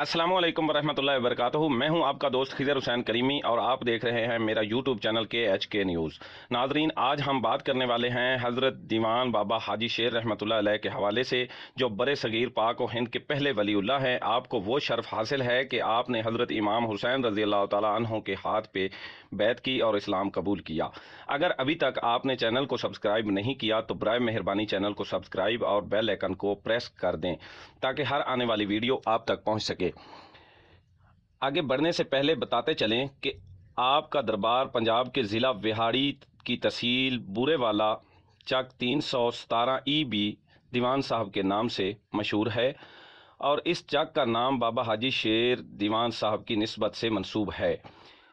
अस्सलामु अलैकुम वरहमतुल्लाहि वबरकातुहू। मैं हूं आपका दोस्त खिज़र हुसैन करीमी और आप देख रहे हैं मेरा यूट्यूब चैनल KHK न्यूज़। नाजरीन, आज हम बात करने वाले हैं हज़रत दीवान बाबा हाजी शेर रहमतुल्लाह अलैह के हवाले से, जो बरे सगीर पाक व हिंद के पहले वलीउल्लाह हैं। आपको वो शर्फ हासिल है कि आपने हज़रत इमाम हुसैन रज़ी अल्लाह तआला अन्हु के हाथ पे बैत की और इस्लाम कबूल किया। अगर अभी तक आपने चैनल को सब्सक्राइब नहीं किया तो बराए मेहरबानी चैनल को सब्सक्राइब और बेल आइकन को प्रेस कर दें ताकि हर आने वाली वीडियो आप तक पहुंच सके। आगे बढ़ने से पहले बताते चलें कि आपका दरबार पंजाब के ज़िला विहाड़ी की तहसील बूरेवाला चक 317 EB दीवान साहब के नाम से मशहूर है और इस चक का नाम बाबा हाजी शेर दीवान साहब की निस्बत से मंसूब है।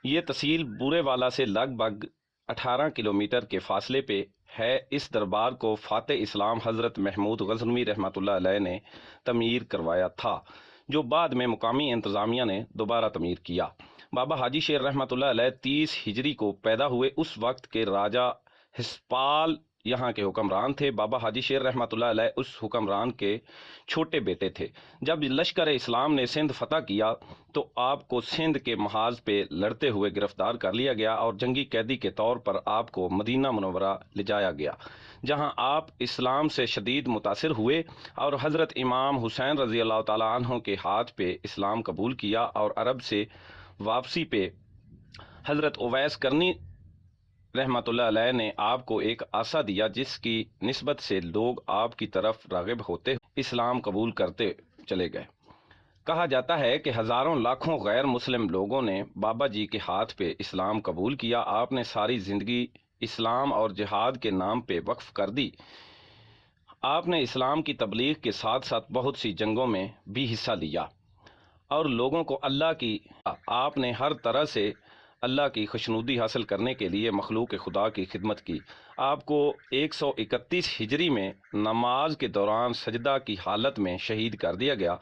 ये तहसील बूरेवाला से लगभग 18 किलोमीटर के फासले पे है। इस दरबार को फ़ाते इस्लाम हज़रत महमूद गज़नवी रहमतुल्लाह अलैह ने तमीर करवाया था, जो बाद में मुकामी इंतज़ामिया ने दोबारा तमीर किया। बाबा हाजी शेर रहमतुल्लाह अलैह 30 हिजरी को पैदा हुए। उस वक्त के राजा हिस्पाल यहाँ के हुक्मरान थे। बाबा हाजी शेर रहमतुल्लाह अलैह उस हुक्मरान के छोटे बेटे थे। जब लश्कर इस्लाम ने सिंध फतह किया तो आपको सिंध के महाज पे लड़ते हुए गिरफ्तार कर लिया गया और जंगी कैदी के तौर पर आपको मदीना मुनव्वरा ले जाया गया, जहाँ आप इस्लाम से शदीद मुतासिर हुए और हज़रत इमाम हुसैन रज़ी अल्लाह तआला अन्हु के हाथ पे इस्लाम कबूल किया। और अरब से वापसी पे हज़रत उवैस करनी रहमतुल्लाह अलैह ने आपको एक आसा दिया, जिसकी निस्बत से लोग आपकी तरफ राग़िब होते इस्लाम कबूल करते चले गए। कहा जाता है कि हज़ारों लाखों गैर मुस्लिम लोगों ने बाबा जी के हाथ पे इस्लाम कबूल किया। आपने सारी ज़िंदगी इस्लाम और जिहाद के नाम पे वक्फ कर दी। आपने इस्लाम की तबलीग के साथ साथ बहुत सी जंगों में भी हिस्सा लिया और लोगों को अल्लाह की आपने हर तरह से अल्लाह की खुशनुदी हासिल करने के लिए मखलूक खुदा की खिदमत की। आपको 131 हिजरी में नमाज के दौरान सजदा की हालत में शहीद कर दिया गया।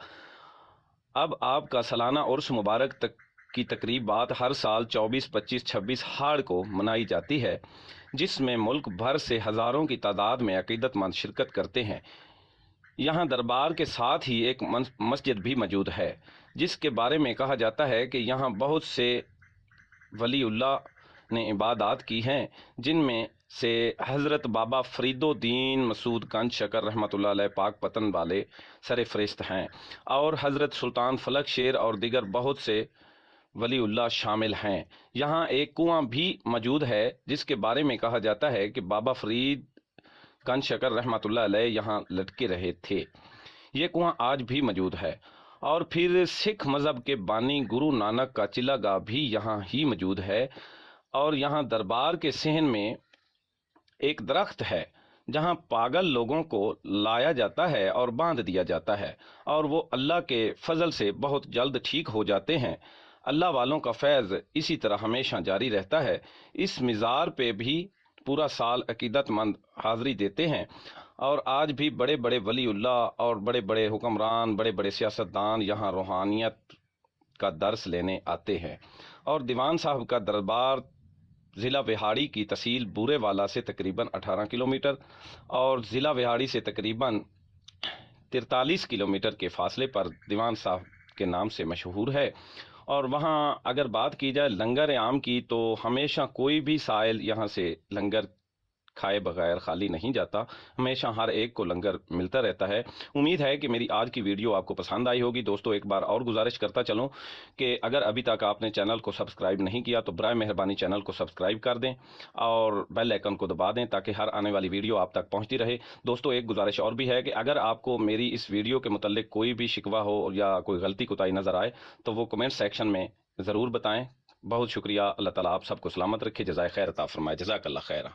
अब आपका सालाना उर्स मुबारक तक की तकरीबात हर साल 24, 25, 26 हाड़ को मनाई जाती है, जिसमें मुल्क भर से हज़ारों की तादाद में अकीदतमंद शिरकत करते हैं। यहाँ दरबार के साथ ही एक मस्जिद भी मौजूद है, जिसके बारे में कहा जाता है कि यहाँ बहुत से वलीउल्लाह ने इबादत की हैं, जिनमें से हज़रत बाबा फरीदुद्दीन मसूद गंज शकर रहमतुल्लाह अलैह पाक पतन वाले सर फ़रिश्त हैं और हज़रत सुल्तान फलक शेर और दिगर बहुत से वलीउल्लाह शामिल हैं। यहाँ एक कुआं भी मौजूद है, जिसके बारे में कहा जाता है कि बाबा फरीद गंज शकर रहमतुल्लाह अलैह यहाँ लटके रहे थे। ये कुआं आज भी मौजूद है। और फिर सिख मज़हब के बानी गुरु नानक का चिल्लागाह भी यहाँ ही मौजूद है। और यहाँ दरबार के सहन में एक दरख्त है, जहाँ पागल लोगों को लाया जाता है और बांध दिया जाता है और वो अल्लाह के फजल से बहुत जल्द ठीक हो जाते हैं। अल्लाह वालों का फैज़ इसी तरह हमेशा जारी रहता है। इस मज़ार पे भी पूरा साल अकीदतमंद हाज़री देते हैं और आज भी बड़े बड़े वलीउल्लाह और बड़े बड़े हुक्मरान, बड़े बड़े सियासतदान यहाँ रूहानियत का दर्स लेने आते हैं। और दीवान साहब का दरबार ज़िला विहाड़ी की तहसील बूरेवाला से तकरीबन 18 किलोमीटर और ज़िला विहाड़ी से तकरीबन 43 किलोमीटर के फासले पर दीवान साहब के नाम से मशहूर है। और वहाँ अगर बात की जाए लंगर आम की, तो हमेशा कोई भी साइल यहाँ से लंगर खाए बगैर खाली नहीं जाता। हमेशा हर एक को लंगर मिलता रहता है। उम्मीद है कि मेरी आज की वीडियो आपको पसंद आई होगी। दोस्तों, एक बार और गुजारिश करता चलूँ कि अगर अभी तक आपने चैनल को सब्सक्राइब नहीं किया तो बराए मेहरबानी चैनल को सब्सक्राइब कर दें और बेल आइकन को दबा दें ताकि हर आने वाली वीडियो आप तक पहुँचती रहे। दोस्तों, एक गुजारिश और भी है कि अगर आपको मेरी इस वीडियो के मुतल्लिक कोई भी शिकवा हो या कोई गलती कोताही नज़र आए तो वो कमेंट सेक्शन में ज़रूर बताएँ। बहुत शुक्रिया। अल्लाह ताला आप सबको सलामत रखे। जज़ाए खैर अता फरमाए। जज़ाकल्लाह खैर।